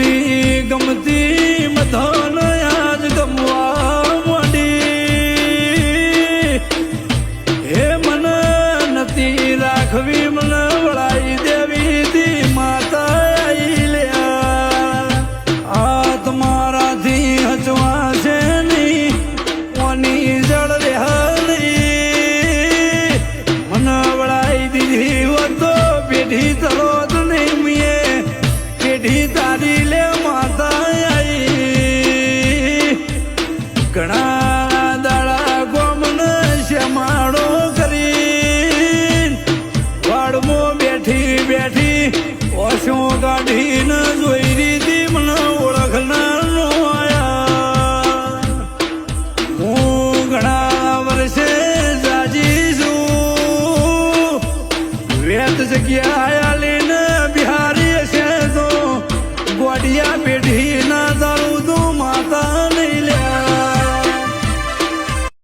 નતી ગમતી મધન આજ ગમવા માંડી. હે મન નતી રાખવી મને વળાઈ દેવી તી માતા આઈ લ્યા. આ તમારાથી હચવા છે નહીં કોની જળ રેહની મને વળાઈ દીધી હોત તો પેઢી તરો